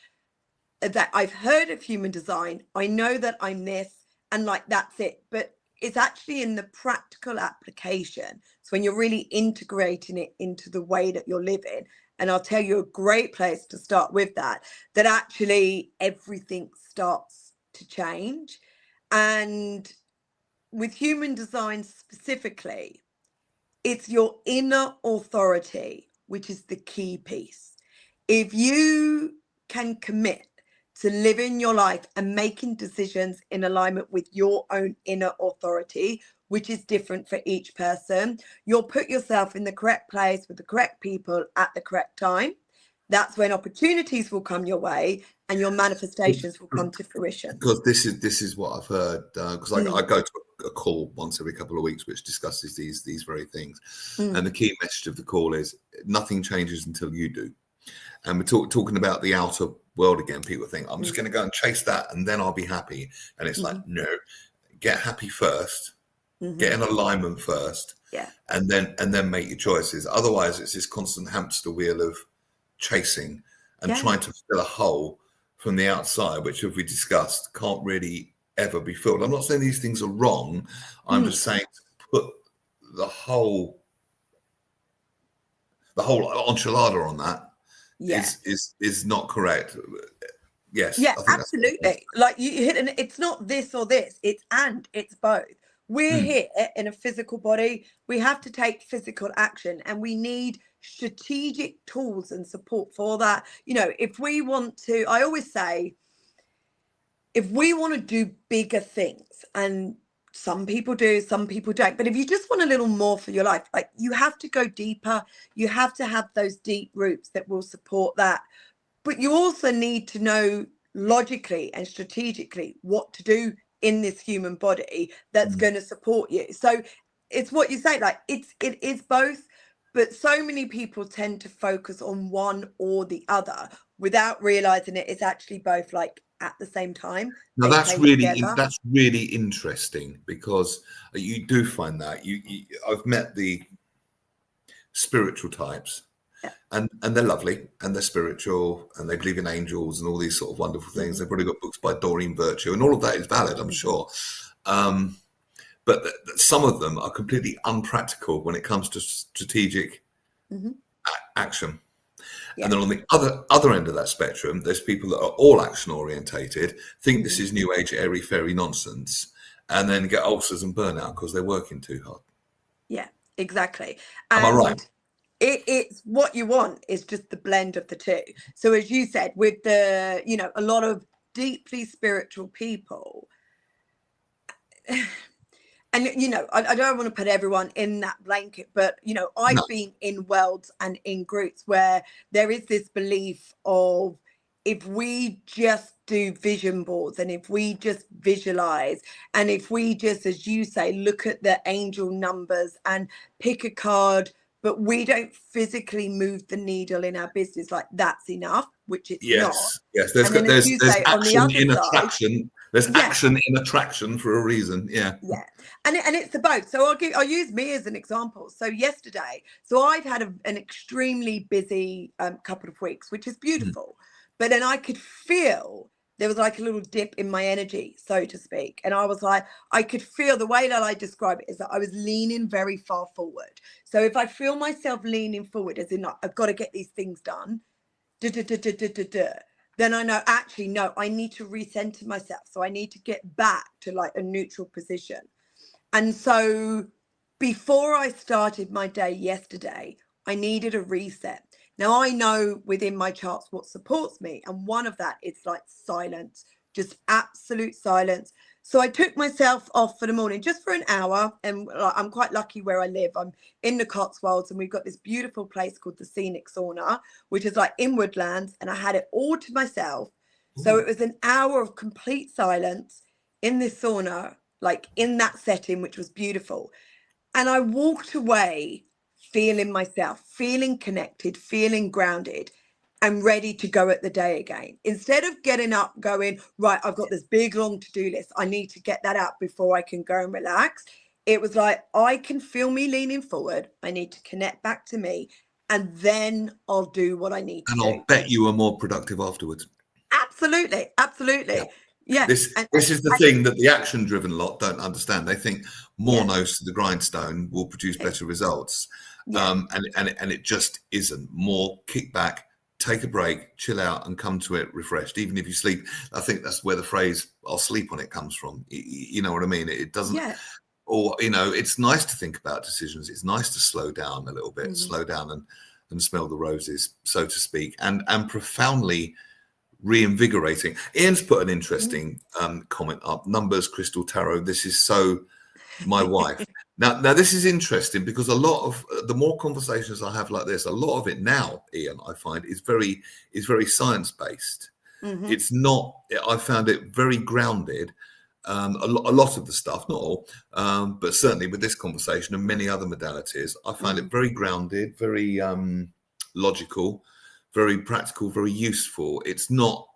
that I've heard of human design, I know that I'm this, and like that's it. But it's actually in the practical application. So when you're really integrating it into the way that you're living, and I'll tell you a great place to start with that actually everything starts to change. And with human design specifically, it's your inner authority, which is the key piece. If you can commit to living your life and making decisions in alignment with your own inner authority, which is different for each person, you'll put yourself in the correct place with the correct people at the correct time. That's when opportunities will come your way and your manifestations will come to fruition. Because this is what I've heard. Because I go to a call once every couple of weeks which discusses these very things, and the key message of the call is nothing changes until you do. And we're talking about the outer world again. People think I'm just going to go and chase that and then I'll be happy, and it's like, no, get happy first. Get in alignment first, and then make your choices. Otherwise, it's this constant hamster wheel of chasing and trying to fill a hole from the outside, which, as we discussed, can't really ever be filled. I'm not saying these things are wrong. I'm just saying to put the whole enchilada on that is not correct. Yes. Yeah, absolutely. Like you hit, and it's not this or this. It's both. We're here in a physical body. We have to take physical action, and we need strategic tools and support for that. You know, if we want to, I always say, if we want to do bigger things, and some people do, some people don't, but if you just want a little more for your life, like you have to go deeper. You have to have those deep roots that will support that. But you also need to know logically and strategically what to do in this human body that's going to support you. So it's what you say, like it is both, but so many people tend to focus on one or the other without realizing it's actually both, like at the same time. Now that's really interesting, because you do find that I've met the spiritual types. And they're lovely, and they're spiritual, and they believe in angels and all these sort of wonderful things. They've probably got books by Doreen Virtue, and all of that is valid, I'm sure. But some of them are completely unpractical when it comes to strategic action. Yeah. And then on the other end of that spectrum, there's people that are all action orientated, think this is new age airy fairy nonsense, and then get ulcers and burnout because they're working too hard. Yeah, exactly. Am I And right? it's what you want is just the blend of the two. So as you said, with the, you know, a lot of deeply spiritual people, and, you know, I don't want to put everyone in that blanket, but, you know, I've been in worlds and in groups where there is this belief of, if we just do vision boards and if we just visualize and if we just, as you say, look at the angel numbers and pick a card, but we don't physically move the needle in our business, like that's enough, which it's not. Yes. And then as you say, on the other side, there's action in attraction for a reason. Yeah. And it's the both. So I'll use me as an example. So yesterday, so I've had an extremely busy couple of weeks, which is beautiful. But then I could feel there was like a little dip in my energy, so to speak. And I was like, I could feel, the way that I describe it is that I was leaning very far forward. So if I feel myself leaning forward, as in like, I've got to get these things done, then I know, actually, no, I need to recenter myself. So I need to get back to like a neutral position. And so before I started my day yesterday, I needed a reset. Now I know within my charts what supports me. And one of that is like silence, just absolute silence. So I took myself off for the morning just for an hour. And I'm quite lucky where I live. I'm in the Cotswolds and we've got this beautiful place called the Scenic Sauna, which is like in woodlands. And I had it all to myself. So it was an hour of complete silence in this sauna, like in that setting, which was beautiful. And I walked away feeling myself, feeling connected, feeling grounded and ready to go at the day again. Instead of getting up going, right, I've got this big, long to-do list. I need to get that out before I can go and relax. It was like, I can feel me leaning forward. I need to connect back to me and then I'll do what I need to do. And I'll bet you were more productive afterwards. Absolutely. Yeah. This is the thing that the action-driven lot don't understand. They think more nose to the grindstone will produce better results. And it just isn't. More kick back, take a break, chill out and come to it refreshed. Even if you sleep, I think that's where the phrase "I'll sleep on it" comes from. You know what I mean? It doesn't, or, you know, it's nice to think about decisions. It's nice to slow down a little bit, slow down and smell the roses, so to speak, and profoundly reinvigorating. Ian's put an interesting comment up. Numbers, crystal tarot. This is so my wife. Now this is interesting because a lot of the more conversations I have like this, a lot of it now, Ian, I find is very science based. It's not. I found it very grounded. A lot of the stuff, not all, but certainly with this conversation and many other modalities, I find it very grounded, very logical, very practical, very useful. It's not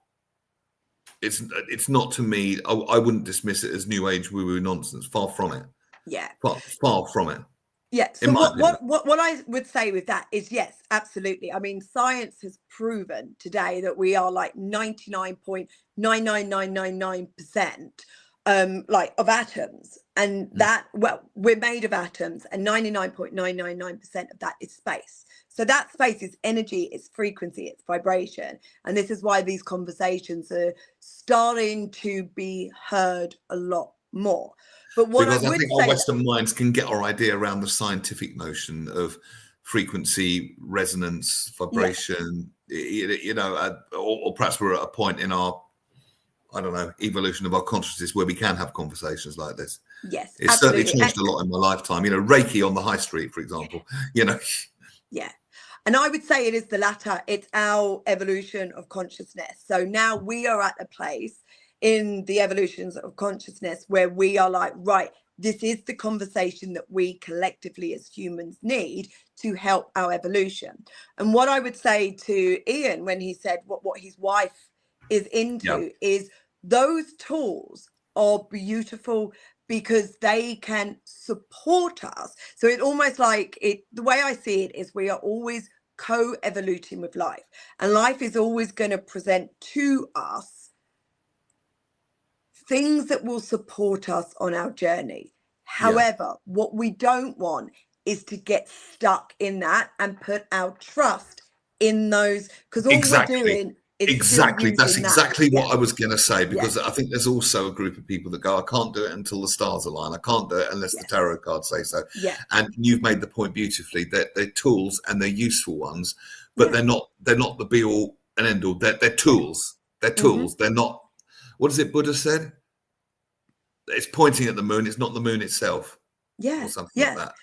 to me. I wouldn't dismiss it as new age woo-woo nonsense. Far from it. Yeah. Far from it. Yeah. So what I would say with that is, yes, absolutely. I mean, science has proven today that we are like 99.99999% like of atoms, and that, well, we're made of atoms, and 99.999% of that is space. So that space is energy, it's frequency, it's vibration. And this is why these conversations are starting to be heard a lot more. But what because I would think say, our Western minds can get our idea around the scientific notion of frequency, resonance, vibration, you know, or perhaps we're at a point in our, I don't know, evolution of our consciousness where we can have conversations like this. Yes, it's absolutely. Certainly changed a lot in my lifetime. You know, Reiki on the high street, for example, you know. Yeah. And I would say it is the latter. It's our evolution of consciousness. So now we are at a place in the evolutions of consciousness where we are like, right, this is the conversation that we collectively as humans need to help our evolution. And what I would say to Ian when he said what his wife is into is those tools are beautiful because they can support us. So it's almost like the way I see it is we are always co-evoluting with life, and life is always going to present to us things that will support us on our journey. However, what we don't want is to get stuck in that and put our trust in those, because all Exactly. we're doing is Exactly. That's exactly what I was going to say, because I think there's also a group of people that go, I can't do it until the stars align. I can't do it unless the tarot cards say so. Yeah. And you've made the point beautifully that they're tools and they're useful ones, but they're not the be all and end all. They're tools. They're tools. They're not, what is it Buddha said? It's pointing at the moon. It's not the moon itself. Yeah. Or something like that.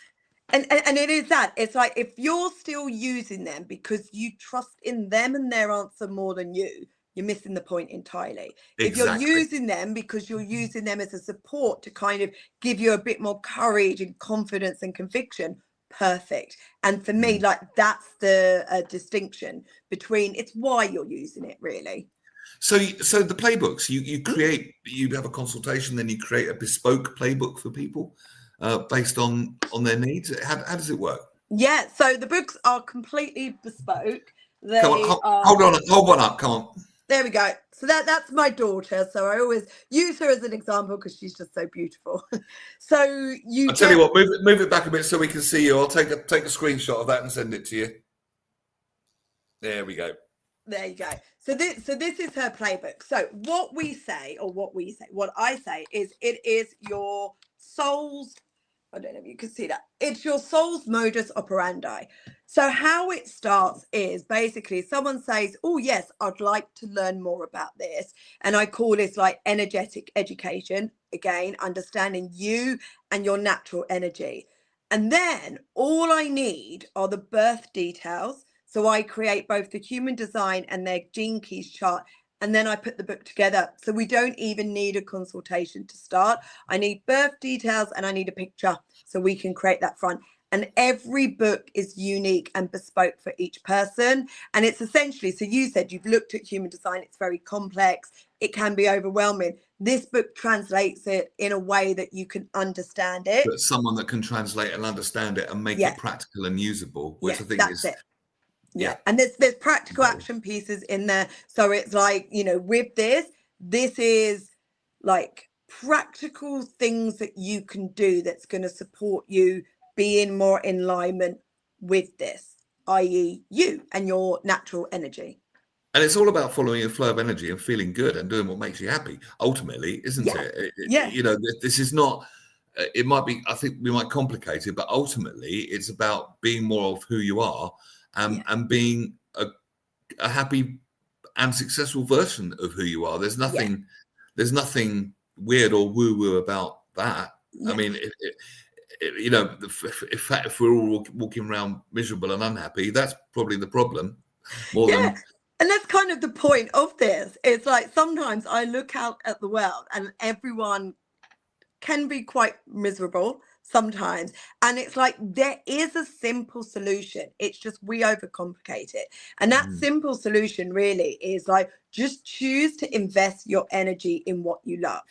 And it is that. It's like, if you're still using them because you trust in them and their answer more than you, you're missing the point entirely. Exactly. If you're using them because you're using them as a support to kind of give you a bit more courage and confidence and conviction, perfect. And for me, like, that's the distinction between, it's why you're using it, really. So the playbooks, you create, you have a consultation, then you create a bespoke playbook for people based on their needs. How does it work? Yeah, so the books are completely bespoke. They hold one up, come on. There we go. So that's my daughter. So I always use her as an example because she's just so beautiful. So I'll tell you what, move it back a bit so we can see you. I'll take a screenshot of that and send it to you. There we go. There you go. So this is her playbook. So what I say is, it is your soul's, I don't know if you can see that. It's your soul's modus operandi. So how it starts is basically someone says, oh yes, I'd like to learn more about this. And I call this like energetic education. Again, understanding you and your natural energy. And then all I need are the birth details. So I create both the human design and their gene keys chart. And then I put the book together. So we don't even need a consultation to start. I need birth details and I need a picture so we can create that front. And every book is unique and bespoke for each person. And it's essentially, so you said you've looked at human design. It's very complex. It can be overwhelming. This book translates it in a way that you can understand it. But someone that can translate and understand it and make it practical and usable, which I think is... it. Yeah. And there's practical action pieces in there. So it's like, you know, with this is like practical things that you can do that's going to support you being more in alignment with this, i.e. you and your natural energy. And it's all about following a flow of energy and feeling good and doing what makes you happy, ultimately, isn't it? You know, this is not, it might be, I think we might complicate it, but ultimately it's about being more of who you are. And being a happy and successful version of who you are. There's nothing weird or woo-woo about that. I mean, you know, if we're all walking around miserable and unhappy, that's probably the problem. More than... And that's kind of the point of this. It's like, sometimes I look out at the world and everyone can be quite miserable sometimes, and it's like, there is a simple solution. It's just we overcomplicate it. And that simple solution really is like, just choose to invest your energy in what you love.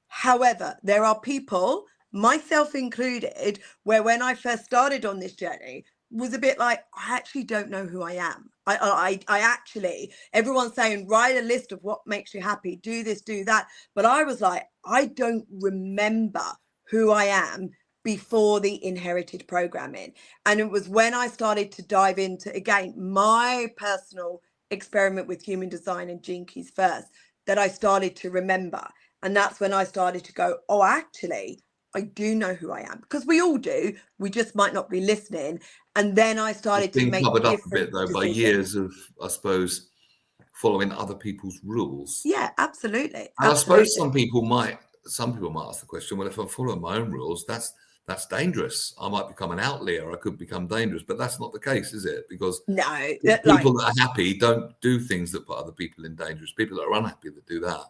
However, there are people, myself included, where when I first started on this journey was a bit like, I actually don't know who I am. I actually, everyone's saying, write a list of what makes you happy, do this, do that. But I was like, I don't remember who I am before the inherited programming. And it was when I started to dive into, again, my personal experiment with human design and gene keys first, that I started to remember. And that's when I started to go, oh, actually, I do know who I am, because we all do. We just might not be listening. And then I started to make covered up a bit, though, by years of, I suppose, following other people's rules. Yeah, absolutely. And I suppose some people might ask the question, well, if I follow my own rules, that's dangerous. I might become an outlier. I could become dangerous, but that's not the case, is it? Because people that are happy don't do things that put other people in danger. It's people that are unhappy that do that.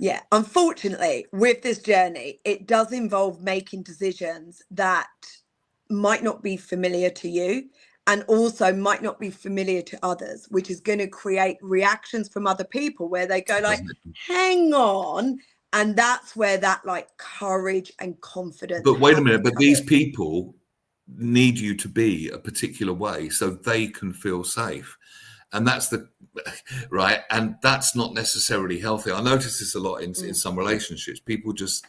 Yeah, unfortunately, with this journey, it does involve making decisions that might not be familiar to you and also might not be familiar to others, which is going to create reactions from other people where they go like, hang on. And that's where that like courage and confidence. But wait a minute, but these people need you to be a particular way so they can feel safe. And that's and that's not necessarily healthy. I notice this a lot in some relationships. People just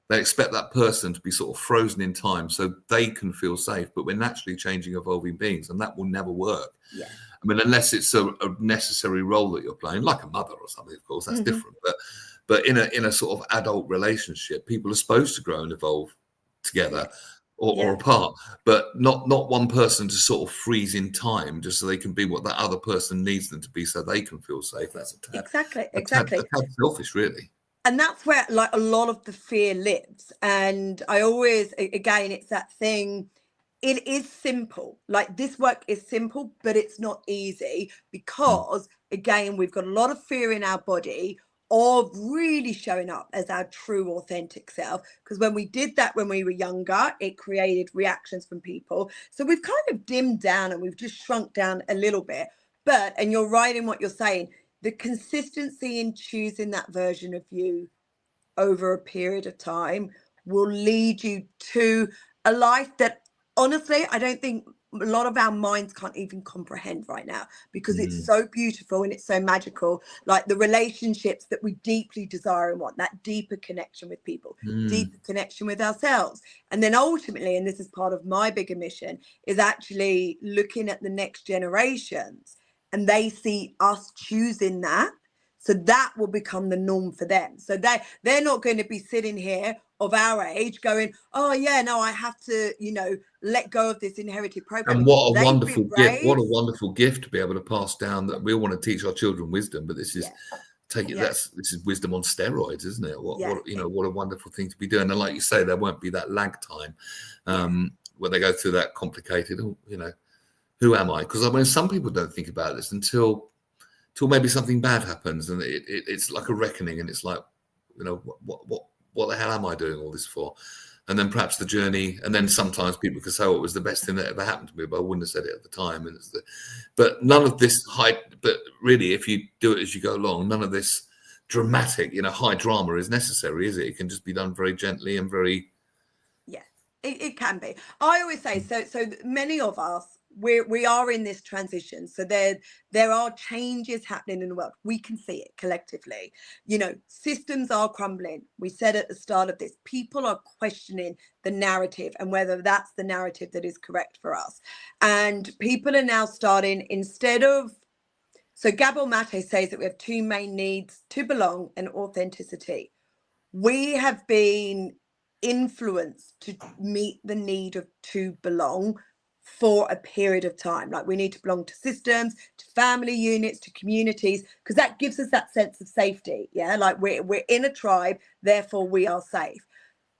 They expect that person to be sort of frozen in time so they can feel safe, but we're naturally changing, evolving beings, and that will never work. Yeah. I mean, unless it's a necessary role that you're playing, like a mother or something, of course, that's different. But in a sort of adult relationship, people are supposed to grow and evolve together or apart, but not one person to sort of freeze in time just so they can be what that other person needs them to be so they can feel safe. That's a tad, a tad selfish, really. And that's where like a lot of the fear lives. And I always, again, it's that thing. It is simple. Like this work is simple, but it's not easy because, again, we've got a lot of fear in our body of really showing up as our true, authentic self. Because when we did that when we were younger, it created reactions from people. So we've kind of dimmed down and we've just shrunk down a little bit. But, and you're right in what you're saying, the consistency in choosing that version of you over a period of time will lead you to a life that, honestly, I don't think a lot of our minds can't even comprehend right now, because it's so beautiful and it's so magical. Like the relationships that we deeply desire and want, that deeper connection with people, deeper connection with ourselves. And then ultimately, and this is part of my bigger mission, is actually looking at the next generations and they see us choosing that. So that will become the norm for them. So they're not going to be sitting here of our age going, oh yeah, no, I have to, let go of this inherited programming. And what a wonderful gift! What a wonderful gift to be able to pass down. That we all want to teach our children wisdom, but this is this is wisdom on steroids, isn't it? What a wonderful thing to be doing. And like you say, there won't be that lag time where they go through that complicated. Who am I? Because I mean, some people don't think about this until maybe something bad happens, and it's like a reckoning, and it's like, what the hell am I doing all this for? And then perhaps the journey, and then sometimes people can say, "Oh, it was the best thing that ever happened to me," but I wouldn't have said it at the time. And but none of this but really, if you do it as you go along, none of this dramatic, high drama is necessary, is it? It can just be done very gently and very. Yeah, it can be. I always say so many of us, we are in this transition. So there are changes happening in the world. We can see it collectively. Systems are crumbling. We said at the start of this, people are questioning the narrative and whether that's the narrative that is correct for us. And people are now starting, so Gabor Mate says that we have two main needs: to belong and authenticity. We have been influenced to meet the need to belong for a period of time. Like we need to belong to systems, to family units, to communities, because that gives us that sense of safety. Yeah, like we're in a tribe, therefore we are safe.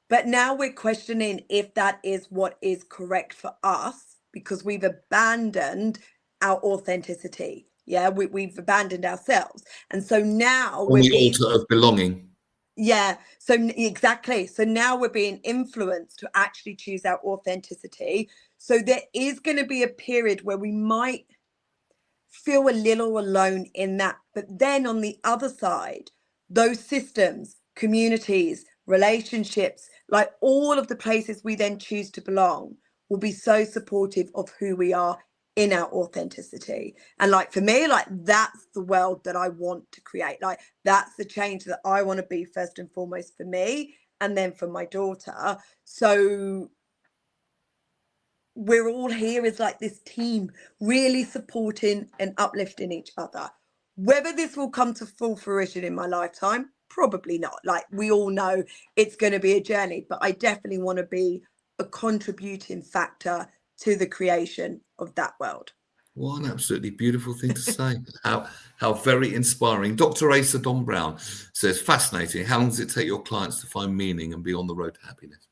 But now we're questioning if that is what is correct for us, because we've abandoned our authenticity. Yeah, we've abandoned ourselves. And so now on the altar of belonging. Yeah, so exactly. So now we're being influenced to actually choose our authenticity. So there is going to be a period where we might feel a little alone in that. But then on the other side, those systems, communities, relationships, like all of the places we then choose to belong, will be so supportive of who we are in our authenticity. And like for me, like that's the world that I want to create. Like that's the change that I want to be first and foremost for me, and then for my daughter. So we're all here as like this team, really supporting and uplifting each other. Whether this will come to full fruition in my lifetime, probably not. Like we all know it's going to be a journey, but I definitely want to be a contributing factor to the creation of that world. What an absolutely beautiful thing to say. How very inspiring. Dr. Asa Don Brown says, fascinating. How long does it take your clients to find meaning and be on the road to happiness?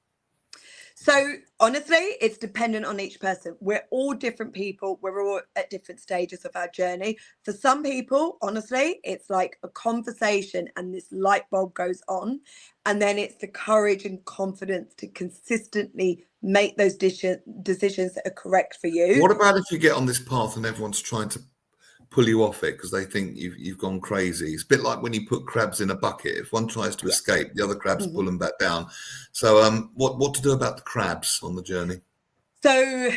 So honestly, it's dependent on each person. We're all different people. We're all at different stages of our journey. For some people, honestly, it's like a conversation and this light bulb goes on. And then it's the courage and confidence to consistently make those decisions that are correct for you. What about if you get on this path and everyone's trying to pull you off it because they think you've gone crazy? It's a bit like when you put crabs in a bucket. If one tries to escape, the other crabs pull them back down. So what to do about the crabs on the journey? So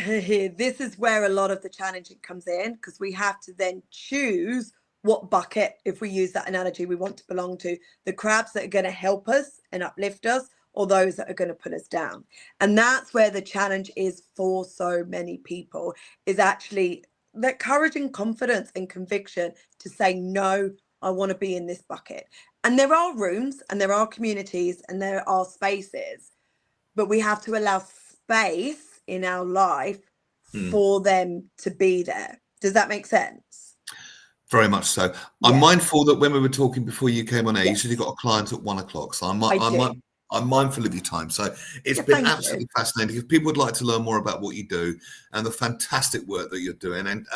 this is where a lot of the challenging comes in, because we have to then choose what bucket, if we use that analogy, we want to belong to. The crabs that are going to help us and uplift us, or those that are going to put us down. And that's where the challenge is for so many people, is actually that courage and confidence and conviction to say, no, I want to be in this bucket. And there are rooms and there are communities and there are spaces, but we have to allow space in our life for them to be there. Does that make sense? Very much so. I'm mindful that when we were talking before you came on air, you said you got a client at 1 o'clock. So I'm mindful of your time. So it's been absolutely fascinating. If people would like to learn more about what you do and the fantastic work that you're doing, and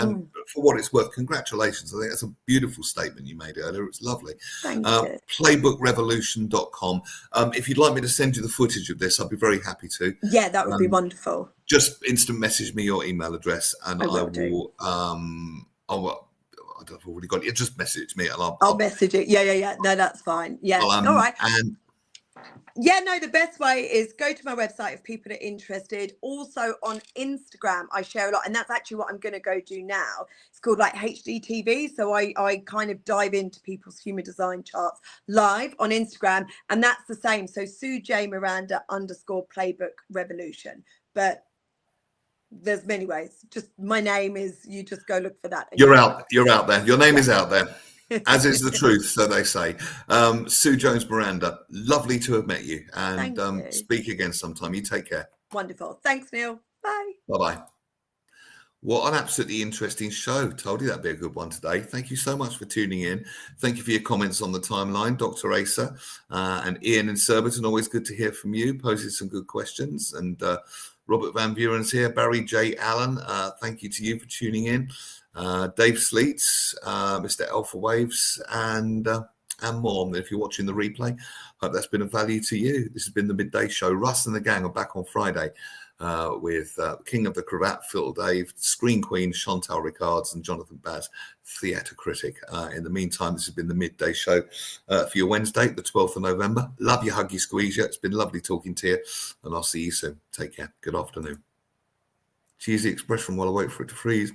for what it's worth, congratulations. I think that's a beautiful statement you made earlier. It's lovely. Thank you. Playbookrevolution.com. If you'd like me to send you the footage of this, I'd be very happy to. Yeah, that would be wonderful. Just instant message me your email address and I will I don't know if I've already got it. Just message me and I'll message it. Yeah. No, that's fine. Yeah. All right. And the best way is go to my website if people are interested. Also on Instagram, I share a lot. And that's actually what I'm going to go do now. It's called like HDTV. So I kind of dive into people's human design charts live on Instagram. And that's the same. So Sue J Miranda _playbook revolution. But there's many ways. Just my name is, you just go look for that. You're out there. Your name is out there, as is the truth, so they say. Sue Jones Miranda, lovely to have met you, and speak again sometime. You take care. Wonderful. Thanks, Neil. Bye. Bye. What an absolutely interesting show. Told you that'd be a good one today. Thank you so much for tuning in. Thank you for your comments on the timeline, Dr. Asa and Ian in Surbiton. Always good to hear from you. Posted some good questions. And Robert Van Buren's here. Barry J. Allen, thank you to you for tuning in. Dave Sleets, Mr. Alpha Waves, and more. If you're watching the replay, hope that's been of value to you. This has been the Midday Show. Russ and the gang are back on Friday with King of the Cravat, Phil Dave, Screen Queen, Chantal Ricards, and Jonathan Baz, theatre critic. In the meantime, this has been the Midday Show for your Wednesday, the 12th of November. Love you, hug you, squeeze you. It's been lovely talking to you, and I'll see you soon. Take care. Good afternoon. Cheesy expression while I wait for it to freeze.